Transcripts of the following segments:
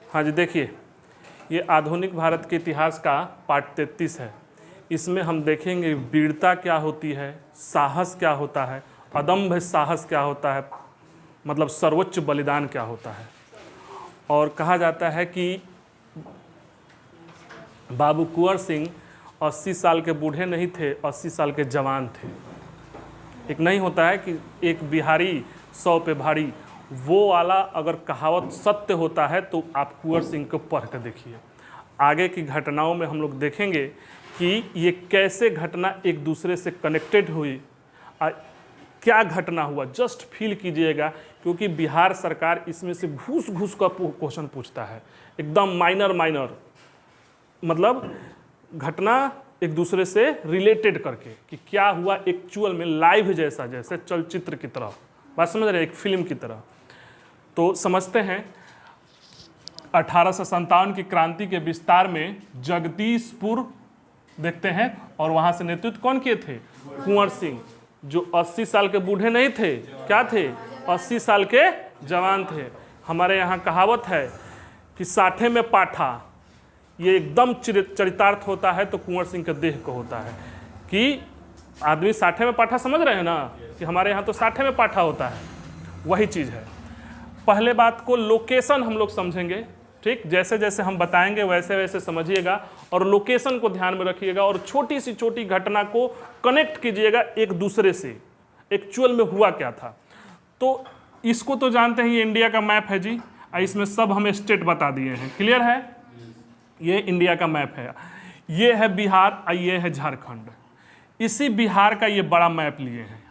हाँ जी, देखिए ये आधुनिक भारत के इतिहास का पार्ट 33 है। इसमें हम देखेंगे वीरता क्या होती है, साहस क्या होता है, अदम्भ साहस क्या होता है, मतलब सर्वोच्च बलिदान क्या होता है। और कहा जाता है कि बाबू कुंवर सिंह 80 साल के बूढ़े नहीं थे, 80 साल के जवान थे। एक नहीं होता है कि एक बिहारी 100 पे भारी, वो वाला अगर कहावत सत्य होता है तो आप कुंवर सिंह को पढ़ कर देखिए। आगे की घटनाओं में हम लोग देखेंगे कि ये कैसे घटना एक दूसरे से कनेक्टेड हुई, क्या घटना हुआ, जस्ट फील कीजिएगा। क्योंकि बिहार सरकार इसमें से घूस घूस का क्वेश्चन पूछता है, एकदम माइनर मतलब घटना एक दूसरे से रिलेटेड करके कि क्या हुआ एक्चुअल में, लाइव जैसा, जैसे चलचित्र की तरह, बात समझ रहे हैं, एक फिल्म की तरह। तो समझते हैं 1857 की क्रांति के विस्तार में जगदीशपुर देखते हैं, और वहां से नेतृत्व कौन किए थे? कुंवर सिंह, जो 80 साल के बूढ़े नहीं थे, क्या थे? 80 साल के जवान थे। हमारे यहाँ कहावत है कि 60 में पाठा, ये एकदम चरितार्थ होता है तो कुंवर सिंह के देह को होता है कि आदमी 60 में पाठा, समझ रहे हैं ना, कि हमारे यहाँ तो 60 में पाठा होता है, वही चीज़ है। पहले बात को लोकेशन हम लोग समझेंगे, ठीक, जैसे जैसे हम बताएंगे वैसे वैसे समझिएगा और लोकेशन को ध्यान में रखिएगा और छोटी सी छोटी घटना को कनेक्ट कीजिएगा एक दूसरे से, एक्चुअल में हुआ क्या था। तो इसको तो जानते हैं, ये इंडिया का मैप है जी, इसमें सब हमें स्टेट बता दिए हैं, क्लियर है। ये इंडिया का मैप है, ये है बिहार और ये है झारखंड। इसी बिहार का ये बड़ा मैप लिए हैं,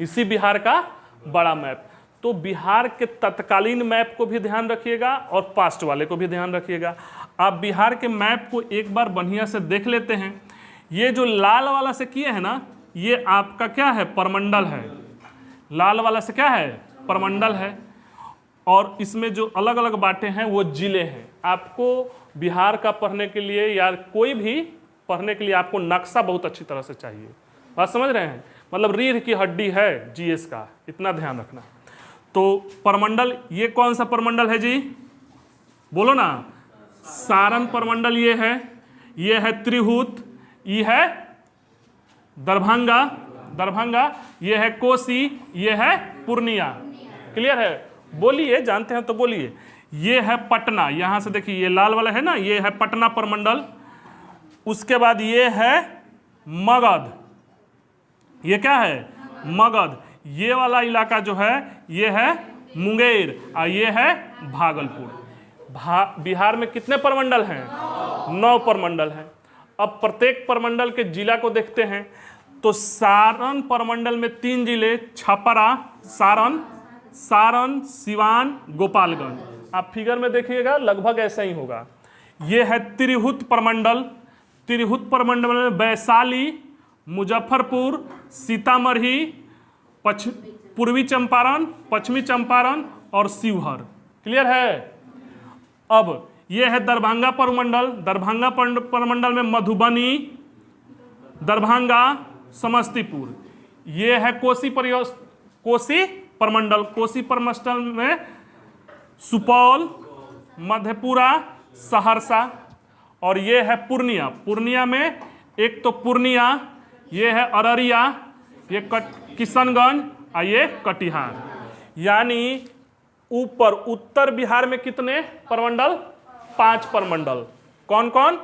इसी बिहार का बड़ा मैप। तो बिहार के तत्कालीन मैप को भी ध्यान रखिएगा और पास्ट वाले को भी ध्यान रखिएगा। आप बिहार के मैप को एक बार बढ़िया से देख लेते हैं। ये जो लाल वाला से किए हैं ना, ये आपका क्या है? परमंडल है। लाल वाला से क्या है? परमंडल है। और इसमें जो अलग अलग बातें हैं वो जिले हैं। आपको बिहार का पढ़ने के लिए या कोई भी पढ़ने के लिए आपको नक्शा बहुत अच्छी तरह से चाहिए, बात समझ रहे हैं, मतलब रीढ़ की हड्डी है जीएस का, इतना ध्यान रखना। तो परमंडल, ये कौन सा परमंडल है जी? बोलो ना। सारण परमंडल ये है त्रिहुत, ये है दरभंगा, ये है कोसी, ये है पूर्णिया। क्लियर है? बोलिए, जानते हैं तो बोलिए। ये है पटना, यहां से देखिए ये लाल वाला है ना, ये है पटना परमंडल। उसके बाद ये है मगध, ये क्या है? मगध। ये वाला इलाका जो है ये है मुंगेर और ये है भागलपुर। बिहार में कितने परमंडल हैं? 9 परमंडल हैं। अब प्रत्येक परमंडल के जिला को देखते हैं। तो सारण परमंडल में 3 जिले, छपरा, सारण, सिवान, गोपालगंज। आप फिगर में देखिएगा लगभग ऐसा ही होगा। ये है त्रिहुत परमंडल में वैशाली, मुजफ्फरपुर, सीतामढ़ी, पूर्वी चंपारण, पश्चिमी चंपारण और शिवहर। क्लियर है? अब ये है दरभंगा परमंडल में मधुबनी, दरभंगा, समस्तीपुर। ये है कोसी परमंडल में सुपौल, मधेपुरा, सहरसा। और ये है पूर्णिया में एक तो पूर्णिया, ये है अररिया, ये किशनगंज और ये कटिहार। यानी ऊपर उत्तर बिहार में कितने परमंडल? 5 परमंडल। कौन कौन?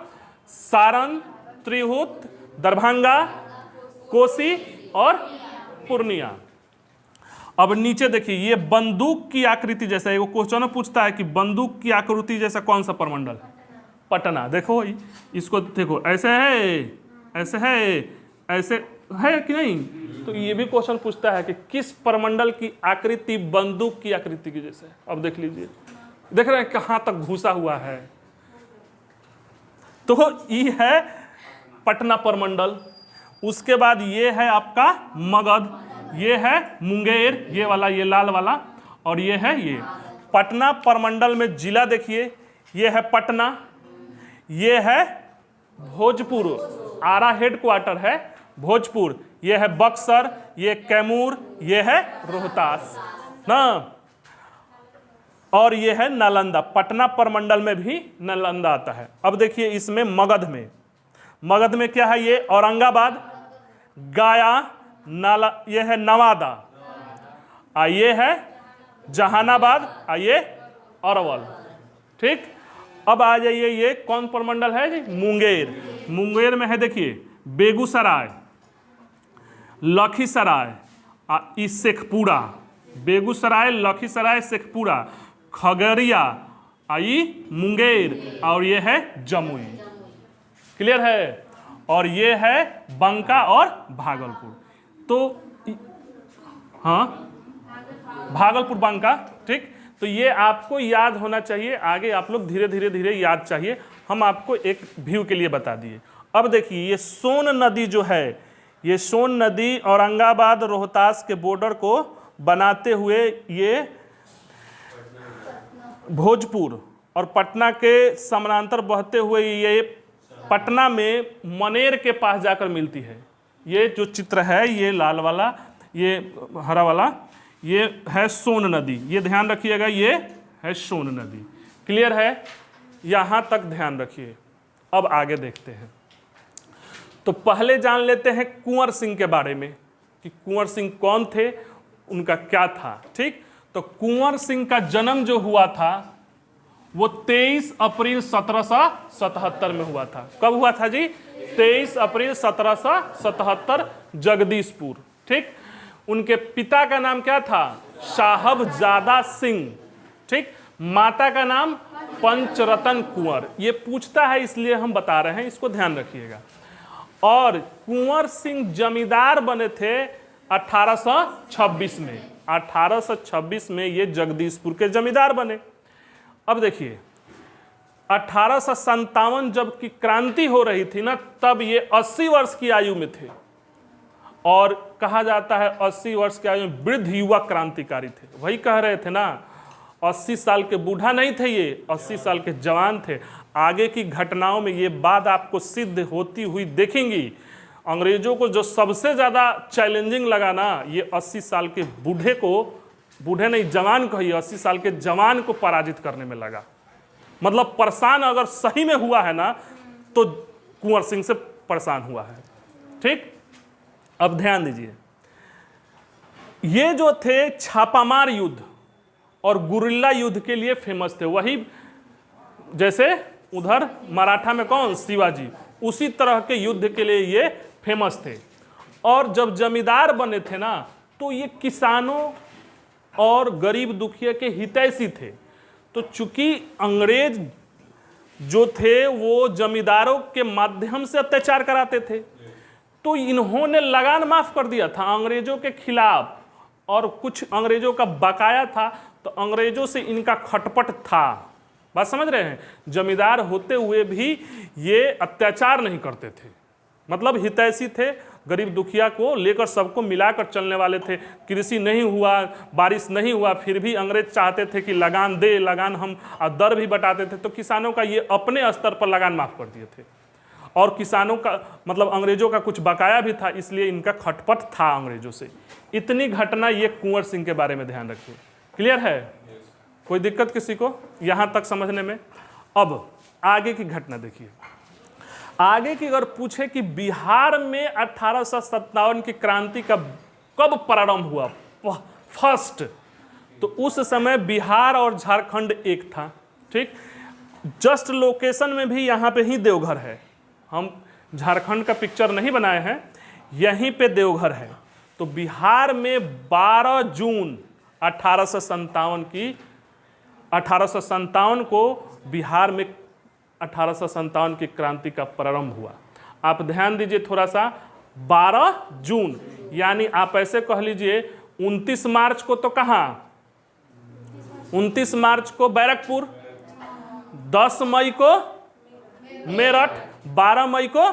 सारण, त्रिहुत, दरभंगा, कोसी और पूर्णिया। अब नीचे देखिए, ये बंदूक की आकृति जैसा, एक क्वेश्चन पूछता है कि बंदूक की आकृति जैसा कौन सा परमंडल है? पटना। देखो इसको, देखो ऐसे है कि नहीं? तो ये भी क्वेश्चन पूछता है कि किस परमंडल की आकृति बंदूक की आकृति की जैसे है। अब देख लीजिए, देख रहे हैं कहां तक घुसा हुआ है। तो ये है पटना परमंडल। उसके बाद ये है आपका मगध, ये है मुंगेर, ये वाला, ये लाल वाला, और ये है ये पटना परमंडल में जिला देखिए, ये है पटना, ये है भोजपुर, आरा हेडक्वार्टर है भोजपुर, ये है बक्सर, ये कैमूर, ये है रोहतास ना। और ये है नालंदा, पटना प्रमंडल में भी नालंदा आता है। अब देखिए इसमें मगध में क्या है, ये औरंगाबाद, गया, ये है नवादा, ये है जहानाबाद, ये अरवल। ठीक, अब आ जाइए, ये कौन प्रमंडल है जी, मुंगेर में है देखिए बेगूसराय, लखीसराय, शेखपुरा, बेगूसराय, लखीसराय, शेखपुरा, खगड़िया, मुंगेर, और ये है जमुई। क्लियर है? और ये है बंका और भागलपुर। तो हाँ, भागलपुर, बंका। ठीक, तो ये आपको याद होना चाहिए, आगे आप लोग धीरे धीरे याद चाहिए, हम आपको एक व्यू के लिए बता दिए। अब देखिए ये सोन नदी जो है, ये सोन नदी औरंगाबाद रोहतास के बॉर्डर को बनाते हुए ये भोजपुर और पटना के समानांतर बहते हुए ये पटना में मनेर के पास जाकर मिलती है। ये जो चित्र है, ये लाल वाला, ये हरा वाला, ये है सोन नदी, ये ध्यान रखिएगा, ये है सोन नदी। क्लियर है? यहाँ तक ध्यान रखिए। अब आगे देखते हैं। तो पहले जान लेते हैं कुंवर सिंह के बारे में कि कुंवर सिंह कौन थे, उनका क्या था। ठीक, तो कुंवर सिंह का जन्म जो हुआ था वो 23 अप्रैल 1777 में हुआ था। कब हुआ था जी? 23 अप्रैल 1777, जगदीशपुर। ठीक, उनके पिता का नाम क्या था? साहबजादा सिंह। ठीक, माता का नाम पंचरतन कुंवर। ये पूछता है इसलिए हम बता रहे हैं, इसको ध्यान रखिएगा। और कुंवर सिंह जमींदार बने थे 1826 में। 1826 में ये जगदीशपुर के जमींदार बने। अब देखिए 1857 जब की क्रांति हो रही थी ना, तब ये 80 वर्ष की आयु में थे, और कहा जाता है 80 वर्ष की आयु में वृद्ध युवा क्रांतिकारी थे। वही कह रहे थे ना, 80 साल के बूढ़ा नहीं थे ये, 80 साल के जवान थे। आगे की घटनाओं में ये बात आपको सिद्ध होती हुई देखेंगी। अंग्रेजों को जो सबसे ज़्यादा चैलेंजिंग लगा ना, ये 80 साल के बूढ़े को, बूढ़े नहीं जवान को ही, 80 साल के जवान को पराजित करने में लगा। मतलब परेशान अगर सही में हुआ है ना, तो कुंवर सिंह से परेशान हुआ है। ठीक, अब ध्यान दीजिए, ये जो थे छापामार युद्ध और गुरिल्ला युद्ध के लिए फेमस थे। वही जैसे उधर मराठा में कौन, शिवाजी, उसी तरह के युद्ध के लिए ये फेमस थे। और जब जमींदार बने थे ना, तो ये किसानों और गरीब दुखिया के हितैषी थे। तो चूंकि अंग्रेज जो थे वो जमींदारों के माध्यम से अत्याचार कराते थे, तो इन्होंने लगान माफ कर दिया था अंग्रेजों के खिलाफ, और कुछ अंग्रेजों का बकाया था, तो अंग्रेजों से इनका खटपट था। बात समझ रहे हैं? जमींदार होते हुए भी ये अत्याचार नहीं करते थे, मतलब हितैषी थे, गरीब दुखिया को लेकर सबको मिलाकर चलने वाले थे। कृषि नहीं हुआ, बारिश नहीं हुआ, फिर भी अंग्रेज चाहते थे कि लगान दे, लगान हम दर भी बटाते थे, तो किसानों का ये अपने स्तर पर लगान माफ कर दिए थे। और किसानों का मतलब अंग्रेजों का कुछ बकाया भी था, इसलिए इनका खटपट था अंग्रेजों से। इतनी घटना ये कुंवर सिंह के बारे में ध्यान रखिए। क्लियर है? कोई दिक्कत किसी को यहाँ तक समझने में? अब आगे की घटना देखिए। आगे की अगर पूछे कि बिहार में 1857 की क्रांति का कब प्रारंभ हुआ फर्स्ट, तो उस समय बिहार और झारखंड एक था। ठीक, जस्ट लोकेशन में भी यहाँ पे ही देवघर है। हम झारखंड का पिक्चर नहीं बनाए हैं, यहीं पे देवघर है। तो बिहार में 12 जून 1857 को बिहार में 1857 की क्रांति का प्रारंभ हुआ। आप ध्यान दीजिए थोड़ा सा, 12 जून यानी आप ऐसे कह लीजिए 29 मार्च को तो कहाँ, 29 मार्च को बैरकपुर, 10 मई को मेरठ, 12 मई को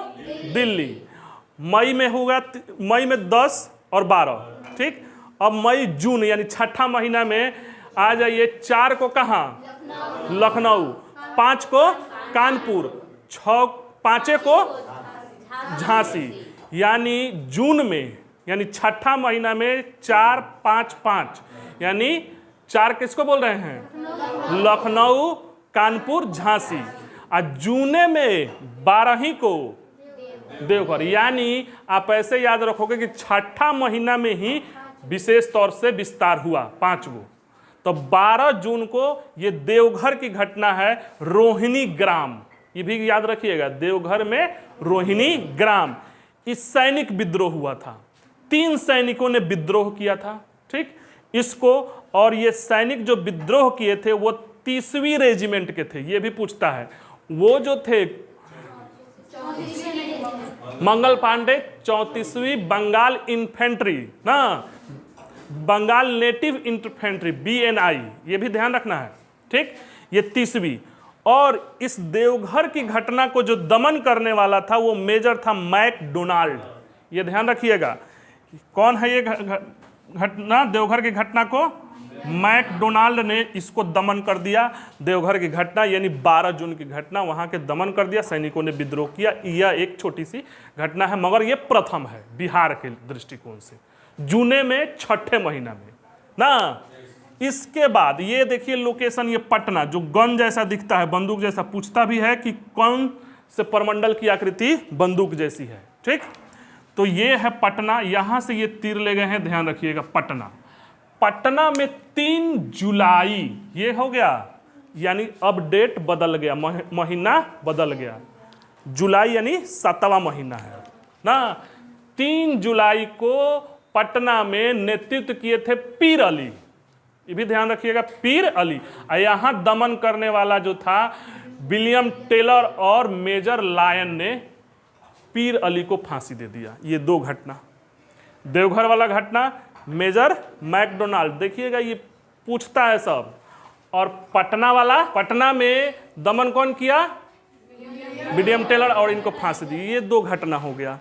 दिल्ली। मई में होगा, मई में 10 और 12। ठीक, अब मई जून यानी छठा महीना में आ जाइए। 4 को कहाँ, लखनऊ, 5 को कानपुर, 5 को झांसी। यानी जून में, यानी छठा महीना में 4, 5, 5 यानी 4 किसको बोल रहे हैं? लखनऊ, कानपुर, झांसी। और जूने में 12 को देवघर। यानी आप ऐसे याद रखोगे कि छठा महीना में ही विशेष तौर से विस्तार हुआ 5 गो। तो 12 जून को ये देवघर की घटना है, रोहिणी ग्राम। ये भी याद रखिएगा, देवघर में रोहिणी ग्राम। इस सैनिक विद्रोह हुआ था, 3 सैनिकों ने विद्रोह किया था, ठीक इसको। और ये सैनिक जो विद्रोह किए थे वो 30वीं रेजिमेंट के थे। ये भी पूछता है, वो जो थे मंगल पांडे 34वीं बंगाल इन्फेंट्री ना, बंगाल नेटिव इन्फेंट्री BNI, ये भी ध्यान रखना है, ठीक। ये 30वीं। और इस देवघर की घटना को जो दमन करने वाला था वो मेजर था मैकडोनाल्ड। ये ध्यान रखिएगा, कौन है ये घटना, देवघर की घटना को मैकडोनाल्ड ने इसको दमन कर दिया। देवघर की घटना यानी 12 जून की घटना, वहां के दमन कर दिया, सैनिकों ने विद्रोह किया। यह एक छोटी सी घटना है, मगर यह प्रथम है बिहार के दृष्टिकोण से, जूने में 6ठे महीना में ना। इसके बाद ये देखिए लोकेशन, ये पटना, जो गन जैसा दिखता है, बंदूक जैसा, पूछता भी है कि कौन से परमंडल की आकृति बंदूक जैसी है, ठीक। तो ये है पटना, यहां से ये तीर ले गए हैं, ध्यान रखिएगा। पटना, पटना में 3 जुलाई ये हो गया, यानी अब डेट बदल गया, महीना बदल गया। जुलाई यानी 7वां महीना है ना। 3 जुलाई को पटना में नेतृत्व किए थे पीर अली। ये भी ध्यान रखिएगा, पीर अली। यहां दमन करने वाला जो था विलियम टेलर और मेजर लायन ने पीर अली को फांसी दे दिया। ये 2 घटना, देवघर वाला घटना, मेजर मैकडोनाल्ड, देखिएगा ये पूछता है सब। और पटना वाला, पटना में दमन कौन किया? विलियम टेलर, और इनको फांसी दी। ये 2 घटना हो गया।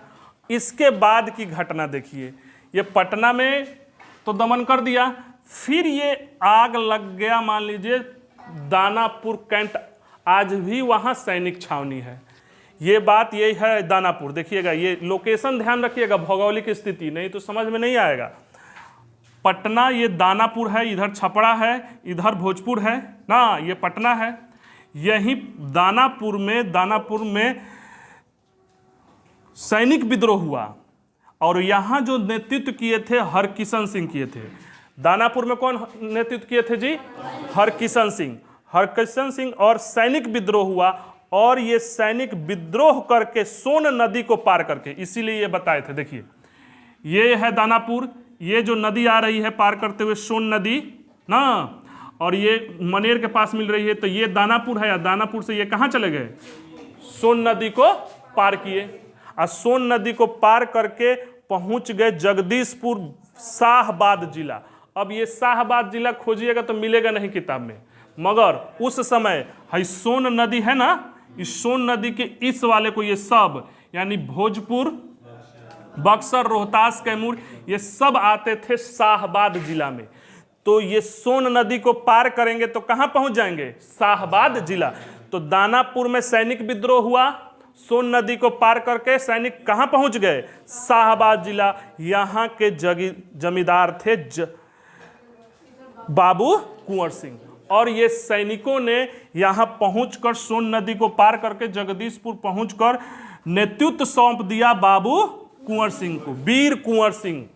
इसके बाद की घटना देखिए, ये पटना में तो दमन कर दिया, फिर ये आग लग गया, मान लीजिए दानापुर कैंट, आज भी वहां सैनिक छावनी है। ये बात यही है दानापुर, देखिएगा ये लोकेशन ध्यान रखिएगा, भौगोलिक स्थिति, नहीं तो समझ में नहीं आएगा। पटना ये दानापुर है, इधर छपरा है, इधर भोजपुर है ना, ये पटना है। यही दानापुर में सैनिक विद्रोह हुआ, और यहां जो नेतृत्व किए थे हरकिशन सिंह किए थे। दानापुर में कौन नेतृत्व किए थे जी? हरकिशन सिंह। हरकिशन सिंह, और सैनिक विद्रोह हुआ, और ये सैनिक विद्रोह करके सोन नदी को पार करके, इसीलिए ये बताए थे, देखिए ये है दानापुर, ये जो नदी आ रही है पार करते हुए सोन नदी ना, और ये मनेर के पास मिल रही है, तो ये दानापुर है। या दानापुर से ये कहाँ चले गए? सोन नदी को पार किए, और सोन नदी को पार करके पहुंच गए जगदीशपुर, शाहबाद जिला। अब ये शाहबाद जिला खोजिएगा तो मिलेगा नहीं किताब में, मगर उस समय है सोन नदी है ना, इस सोन नदी के इस वाले को ये सब, यानी भोजपुर, बक्सर, रोहतास, कैमूर, ये सब आते थे शाहबाद जिला में। तो ये सोन नदी को पार करेंगे तो कहां पहुंच जाएंगे? शाहबाद जिला। तो दानापुर में सैनिक विद्रोह हुआ, सोन नदी को पार करके सैनिक कहां पहुंच गए? शाहबाद जिला। यहां के जमींदार थे बाबू कुंवर सिंह, और ये सैनिकों ने यहां पहुंचकर सोन नदी को पार करके जगदीशपुर पहुंचकर नेतृत्व सौंप दिया बाबू कुंवर सिंह को, वीर कुंवर सिंह।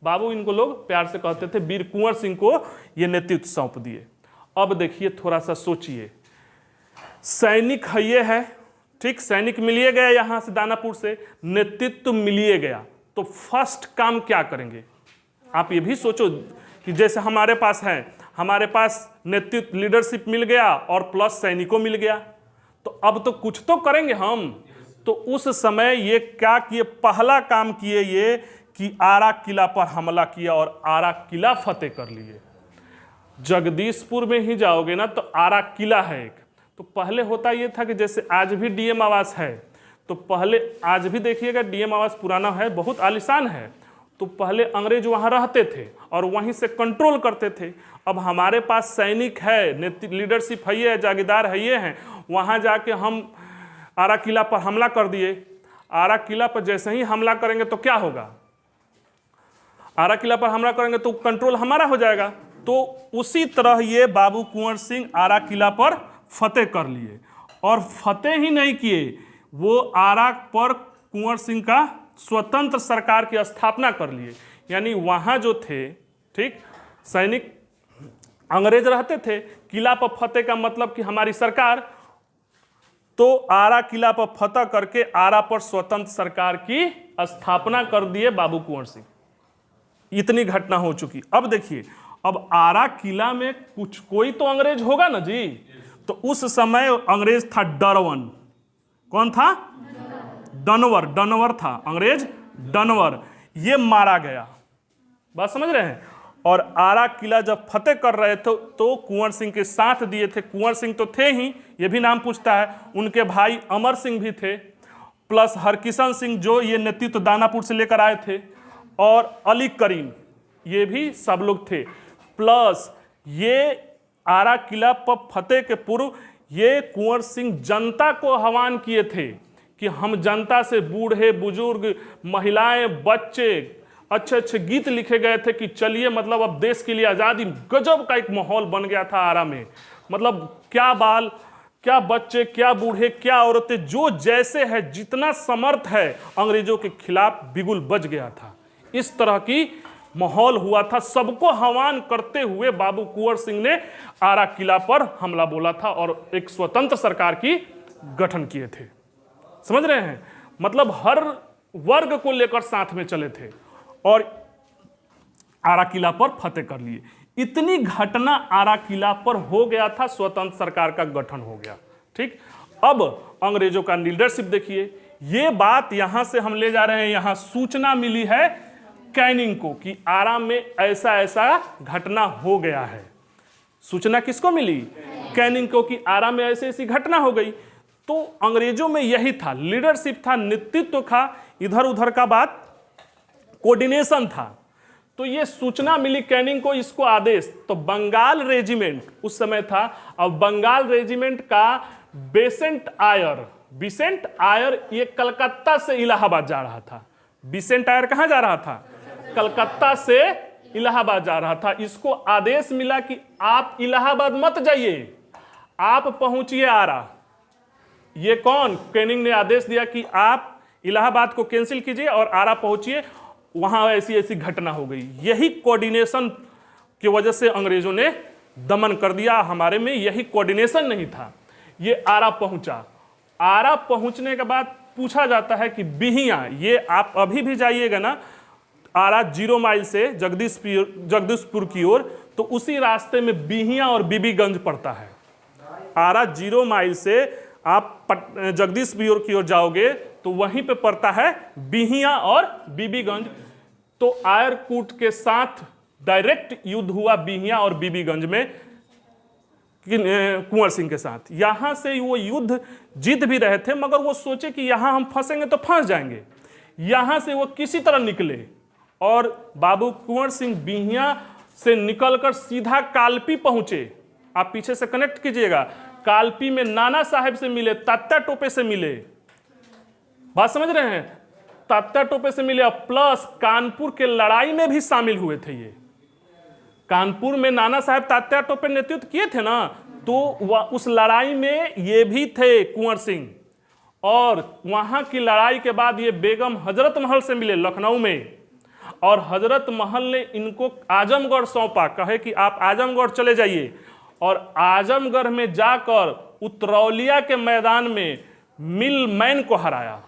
बाबू इनको लोग प्यार से कहते थे, वीर कुंवर सिंह को ये नेतृत्व सौंप दिए। अब देखिए थोड़ा सा सोचिए, सैनिक है ये है, ठीक, सैनिक मिलिए गया यहां से दानापुर से, नेतृत्व मिलिए गया, तो फर्स्ट काम क्या करेंगे? आप ये भी सोचो कि जैसे हमारे पास है, हमारे पास नेतृत्व लीडरशिप मिल गया और प्लस सैनिकों मिल गया, तो अब तो कुछ तो करेंगे हम। तो उस समय ये क्या किए? पहला काम किए ये कि आरा किला पर हमला किया और आरा किला फतेह कर लिए। जगदीशपुर में ही जाओगे ना तो आरा किला है एक। तो पहले होता ये था कि जैसे आज भी डीएम आवास है, तो पहले, आज भी देखिएगा डीएम आवास पुराना है, बहुत आलिशान है, तो पहले अंग्रेज वहां रहते थे और वहीं से कंट्रोल करते थे। अब हमारे पास सैनिक है, लीडरशिप है, ये जागीरदार है, ये हैं, वहां जाके हम आरा किला पर हमला कर दिए। आरा किला पर जैसे ही हमला करेंगे तो क्या होगा? आरा किला पर हमला करेंगे तो कंट्रोल हमारा हो जाएगा, तो उसी तरह ये बाबू कुंवर सिंह आरा किला पर फतेह कर लिए, और फतेह ही नहीं किए, वो आरा पर कुंवर सिंह का स्वतंत्र सरकार की स्थापना कर लिए। यानी वहाँ जो थे, ठीक, सैनिक अंग्रेज रहते थे, किला पर फतेह का मतलब कि हमारी सरकार, तो आरा किला पर फतह करके आरा पर स्वतंत्र सरकार की स्थापना कर दिए बाबू कुंवर सिंह। इतनी घटना हो चुकी। अब देखिए, अब आरा किला में कुछ कोई तो अंग्रेज होगा ना जी, तो उस समय अंग्रेज था डरवन। कौन था? डनवर। डनवर था अंग्रेज, डनवर। ये मारा गया। बात समझ रहे हैं? और आरा किला जब फतेह कर रहे थे तो कुंवर सिंह के साथ दिए थे। कुंवर सिंह तो थे ही, ये भी नाम पूछता है, उनके भाई अमर सिंह भी थे, प्लस हरकिशन सिंह जो ये नेतृत्व दानापुर से लेकर आए थे, और अली करीम, ये भी सब लोग थे। प्लस ये आरा किला पर फतेह के पूर्व ये कुंवर सिंह जनता को आह्वान किए थे कि हम जनता से, बूढ़े बुजुर्ग, महिलाएं, बच्चे, अच्छे अच्छे गीत लिखे गए थे कि चलिए, मतलब अब देश के लिए आज़ादी। गजब का एक माहौल बन गया था आरा में। मतलब क्या बाल, क्या बच्चे, क्या बूढ़े, क्या औरतें, जो जैसे है, जितना समर्थ है, अंग्रेजों के खिलाफ बिगुल बज गया था। इस तरह की माहौल हुआ था। सबको आह्वान करते हुए बाबू कुंवर सिंह ने आरा किला पर हमला बोला था और एक स्वतंत्र सरकार की गठन किए थे। समझ रहे हैं? मतलब हर वर्ग को लेकर साथ में चले थे और आरा किला पर फतेह कर लिए। इतनी घटना आरा किला पर हो गया था, स्वतंत्र सरकार का गठन हो गया। ठीक, अब अंग्रेजों का लीडरशिप देखिए। ये बात यहां से हम ले जा रहे हैं, यहां सूचना मिली है कैनिंग को कि आरा में ऐसा ऐसा घटना हो गया है। सूचना किसको मिली? कैनिंग को कि आरा में ऐसी ऐसी घटना हो गई। तो अंग्रेजों में यही था, लीडरशिप था, नेतृत्व था, इधर उधर का बात कोऑर्डिनेशन था। तो ये सूचना मिली कैनिंग को, इसको आदेश। तो बंगाल रेजिमेंट उस समय था। अब बंगाल रेजिमेंट का बेसेंट आयर ये कलकत्ता से इलाहाबाद जा रहा था। बेसेंट आयर कहां जा रहा था? कलकत्ता से इलाहाबाद जा रहा था। इसको आदेश मिला कि आप इलाहाबाद मत जाइए, आप पहुंचिए आरा। ये कौन? कैनिंग ने आदेश दिया कि आप इलाहाबाद को कैंसिल कीजिए और आरा पहुंचिए, वहां ऐसी ऐसी घटना हो गई। यही कोऑर्डिनेशन की वजह से अंग्रेजों ने दमन कर दिया। हमारे में यही कोऑर्डिनेशन नहीं था। ये आरा पहुंचा। आरा पहुंचने के बाद पूछा जाता है कि बिहियां, ये आप अभी भी जाइएगा ना आरा 0 माइल से जगदीशपुर की ओर, तो उसी रास्ते में बिहियां और बीबीगंज पड़ता है। आरा 0 माइल से आप जगदीशपुर की ओर जाओगे तो वहीं पे पड़ता है बिहियां और बीबीगंज। तो आयरकूट के साथ डायरेक्ट युद्ध हुआ बिहियां और बीबीगंज में कुंवर सिंह के साथ। यहां से वो युद्ध जीत भी रहे थे, मगर वो सोचे कि यहां हम फंसेंगे तो फंस जाएंगे। यहां से वो किसी तरह निकले और बाबू कुंवर सिंह बिहियां से निकलकर सीधा कालपी पहुंचे। आप पीछे से कनेक्ट कीजिएगा। कालपी में नाना साहेब से मिले, तात्या टोपे से मिले। बात समझ रहे हैं? तात्या टोपे से मिले, प्लस कानपुर के लड़ाई में भी शामिल हुए थे। ये कानपुर में नाना साहब तात्या टोपे नेतृत्व किए थे ना, तो उस लड़ाई में ये भी थे कुंवर सिंह। और वहां की लड़ाई के बाद ये बेगम हजरत महल से मिले लखनऊ में, और हजरत महल ने इनको आजमगढ़ सौंपा, कहे कि आप आजमगढ़ चले जाइए। और आजमगढ़ में जाकर उतरौलिया के मैदान में मिलमैन को हराया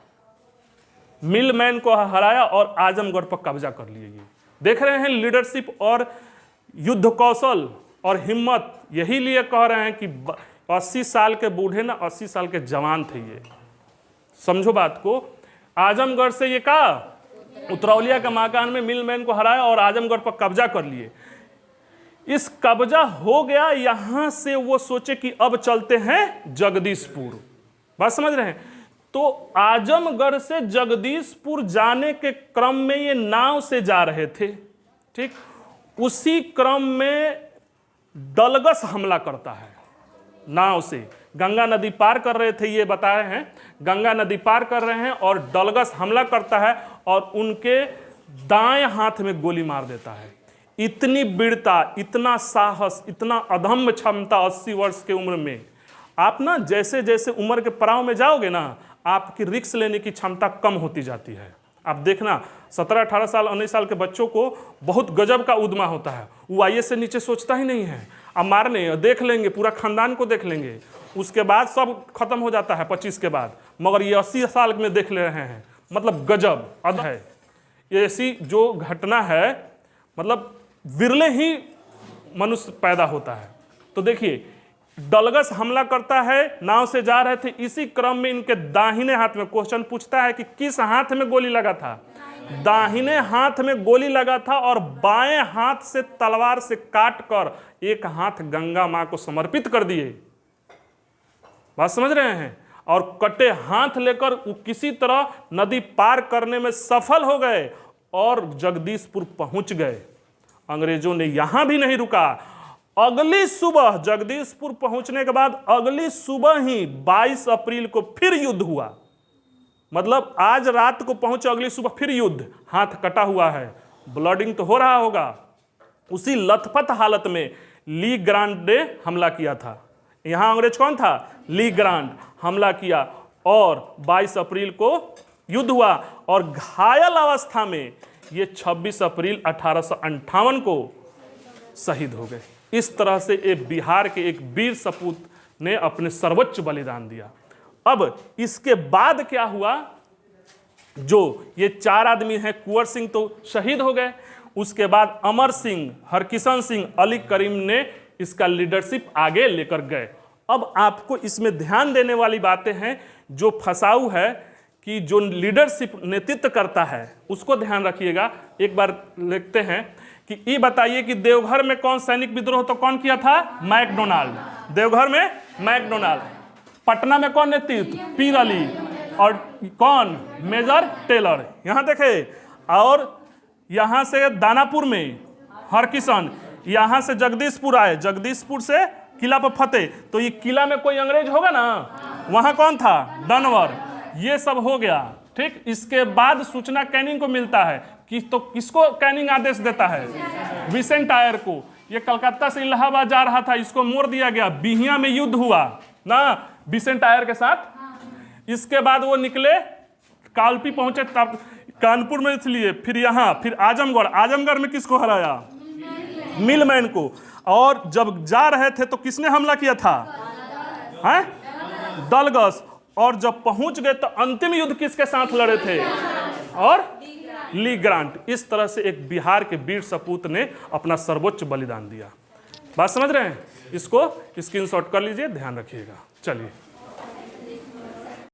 और आजमगढ़ पर कब्जा कर लिए। ये देख रहे हैं लीडरशिप और युद्ध कौशल और हिम्मत। यही लिए कह रहे हैं कि 80 साल के बूढ़े ना 80 साल के जवान थे। ये समझो बात को। आजमगढ़ से ये कहा, उतरौलिया के मकान में मिलमैन को हराया और आजमगढ़ पर कब्जा कर लिए। इस कब्जा हो गया, यहां से वो सोचे कि अब चलते हैं जगदीशपुर। बात समझ रहे हैं? तो आजमगढ़ से जगदीशपुर जाने के क्रम में ये नाव से जा रहे थे। ठीक, उसी क्रम में डलगस हमला करता है नाव से। गंगा नदी पार कर रहे थे, ये बता रहे हैं, गंगा नदी पार कर रहे हैं और डलगस हमला करता है और उनके दाएं हाथ में गोली मार देता है। इतनी वीरता, इतना साहस, इतना अदम्य क्षमता 80 वर्ष की उम्र में। आप ना जैसे जैसे उम्र के पड़ाव में जाओगे ना, आपकी रिस्क लेने की क्षमता कम होती जाती है। आप देखना 17-18 साल 19 साल के बच्चों को बहुत गजब का उद्मा होता है, वो आईए से नीचे सोचता ही नहीं है। अब मारने देख लेंगे, पूरा खानदान को देख लेंगे, उसके बाद सब खत्म हो जाता है 25 के बाद। मगर ये 80 साल में देख ले रहे हैं, मतलब गजब अद है। ये ऐसी जो घटना है, मतलब विरले ही मनुष्य पैदा होता है। तो देखिए, डलगस हमला करता है, नाव से जा रहे थे, इसी क्रम में इनके दाहिने हाथ में, क्वेश्चन पूछता है कि किस हाथ में गोली लगा था, दाहिने हाथ में गोली लगा था और बाएं हाथ से तलवार से काट कर एक हाथ गंगा मां को समर्पित कर दिए। बात समझ रहे हैं? और कटे हाथ लेकर वो किसी तरह नदी पार करने में सफल हो गए और जगदीशपुर पहुंच गए। अंग्रेजों ने यहां भी नहीं रुका। अगली सुबह जगदीशपुर पहुंचने के बाद अगली सुबह ही 22 अप्रैल को फिर युद्ध हुआ। मतलब आज रात को पहुंचे, अगली सुबह फिर युद्ध, हाथ कटा हुआ है, ब्लडिंग तो हो रहा होगा। उसी लथपथ हालत में ली ग्रांट ने हमला किया था। यहां अंग्रेज कौन था? ली ग्रांट हमला किया और 22 अप्रैल को युद्ध हुआ और घायल अवस्था में ये 26 अप्रैल 1858 को शहीद हो गए। इस तरह से एक बिहार के एक वीर सपूत ने अपने सर्वोच्च बलिदान दिया। अब इसके बाद क्या हुआ? जो ये 4 आदमी हैं, कुंवर सिंह तो शहीद हो गए, उसके बाद अमर सिंह, हरकिशन सिंह, अली करीम ने इसका लीडरशिप आगे लेकर गए। अब आपको इसमें ध्यान देने वाली बातें हैं, जो फसाऊ है कि जो लीडरशिप नेतृत्व करता है उसको ध्यान रखिएगा। एक बार लिखते हैं कि ये बताइए कि देवघर में कौन सैनिक विद्रोह तो कौन किया था? मैकडोनाल्ड। देवघर में मैकडोनाल्ड। पटना में कौन नेतृत्व? पीर अली। और कौन? Major Taylor. यहां देखे। और यहां से दानापुर में हरकिशन, यहां से जगदीशपुर आए, जगदीशपुर से किला पर फतेह। तो ये किला में कोई अंग्रेज होगा ना, वहां कौन था? डनवर। ये सब हो गया, ठीक। इसके बाद सूचना कैनिंग को मिलता है कि तो किसको कैनिंग आदेश देता है? विसेंट आयर को। ये कलकत्ता से इलाहाबाद जा रहा था, इसको मोड़ दिया गया। बिहिया में युद्ध हुआ ना विसेंट आयर के साथ। इसके बाद वो निकले, कालपी पहुंचे, तब कानपुर में इसलिए, फिर यहाँ, फिर आजमगढ़। आजमगढ़ में किसको हराया? मिलमैन को। और जब जा रहे थे तो किसने हमला किया था? हैं? डलगस। और जब पहुंच गए तो अंतिम युद्ध किसके साथ लड़े थे? और ली ग्रांट। इस तरह से एक बिहार के वीर सपूत ने अपना सर्वोच्च बलिदान दिया। बात समझ रहे हैं? इसको स्क्रीनशॉट कर लीजिए, ध्यान रखिएगा। चलिए।